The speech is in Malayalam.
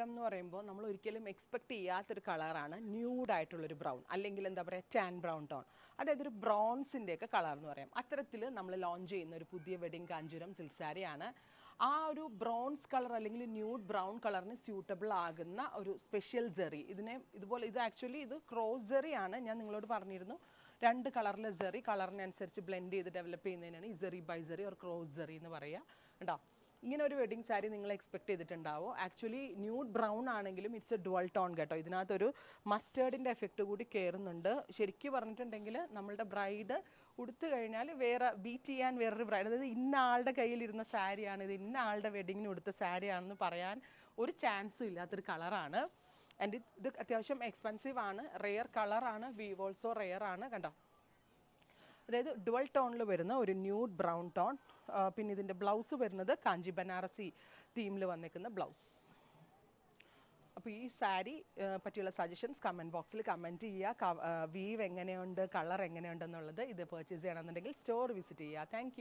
എന്ന് പറയുമ്പോൾ നമ്മൾ ഒരിക്കലും എക്സ്പെക്ട് ചെയ്യാത്തൊരു കളറാണ് ന്യൂഡായിട്ടുള്ളൊരു ബ്രൗൺ, അല്ലെങ്കിൽ എന്താ പറയുക ടാൻ ബ്രൗൺ ടോൺ, അതായത് ഒരു ബ്രോൺസിൻ്റെ ഒക്കെ കളർ എന്ന് പറയാം. അത്തരത്തിൽ നമ്മൾ ലോഞ്ച് ചെയ്യുന്ന ഒരു പുതിയ വെഡിങ് കാഞ്ചൂരം സിൽക്ക് സാരിയാണ്. ആ ഒരു ബ്രോൺസ് കളർ അല്ലെങ്കിൽ ന്യൂഡ് ബ്രൗൺ കളറിന് സ്യൂട്ടബിൾ ആകുന്ന ഒരു സ്പെഷ്യൽ സെറി. ഇതുപോലെ ഇത് ആക്ച്വലി ഇത് ക്രോസ് സെറി ആണ്. ഞാൻ നിങ്ങളോട് പറഞ്ഞിരുന്നു, രണ്ട് കളറിലെ സെറി കളറിനനുസരിച്ച് ബ്ലെൻഡ് ചെയ്ത് ഡെവലപ്പ് ചെയ്യുന്നതിനാണ് ഈ സെറി ബൈ സെറി ഒരു ക്രോസ് സെറി എന്ന് പറയുക. ഉണ്ടോ? ഇങ്ങനെ ഒരു വെഡിങ് സാരി നിങ്ങൾ എക്സ്പെക്ട് ചെയ്തിട്ടുണ്ടാവോ? ആക്ച്വലി ന്യൂഡ് ബ്രൗൺ ആണെങ്കിലും ഇറ്റ്സ് എ ഡുവൽ ടോൺ കേട്ടോ. ഇതിനകത്തൊരു മസ്റ്റേർഡിൻ്റെ എഫക്റ്റ് കൂടി കയറുന്നുണ്ട്. ശരിക്കും പറഞ്ഞിട്ടുണ്ടെങ്കിൽ നമ്മളുടെ ബ്രൈഡ് ഉടുത്തു കഴിഞ്ഞാൽ വേറെ ബീറ്റ് ചെയ്യാൻ വേറൊരു ബ്രൈഡ്, അതായത് ഇന്ന ആളുടെ കയ്യിലിരുന്ന സാരിയാണ് ഇത്, ഇന്ന ആളുടെ വെഡിങ്ങിന് ഉടുത്ത സാരിയാണെന്ന് പറയാൻ ഒരു ചാൻസും ഇല്ലാത്തൊരു കളറാണ്. ആൻഡ് ഇത് അത്യാവശ്യം എക്സ്പെൻസീവ് ആണ്, റെയർ കളറാണ്, വീവ് ഓൾസോ റെയർ ആണ്. കണ്ടോ, അതായത് ഡുവൽ ടോണിൽ വരുന്ന ഒരു ന്യൂഡ് ബ്രൗൺ ടോൺ. പിന്നെ ഇതിൻ്റെ ബ്ലൗസ് വരുന്നത് കാഞ്ചി ബനാറസി തീമിൽ വന്നിരിക്കുന്ന ബ്ലൗസ്. അപ്പോൾ ഈ സാരി പറ്റിയുള്ള സജഷൻസ് കമൻറ്റ് ബോക്സിൽ കമൻറ്റ് ചെയ്യുക. വീവ് എങ്ങനെയുണ്ട്, കളർ എങ്ങനെയുണ്ടെന്നുള്ളത്. ഇത് പർച്ചേസ് ചെയ്യണമെന്നുണ്ടെങ്കിൽ സ്റ്റോർ വിസിറ്റ് ചെയ്യുക. താങ്ക്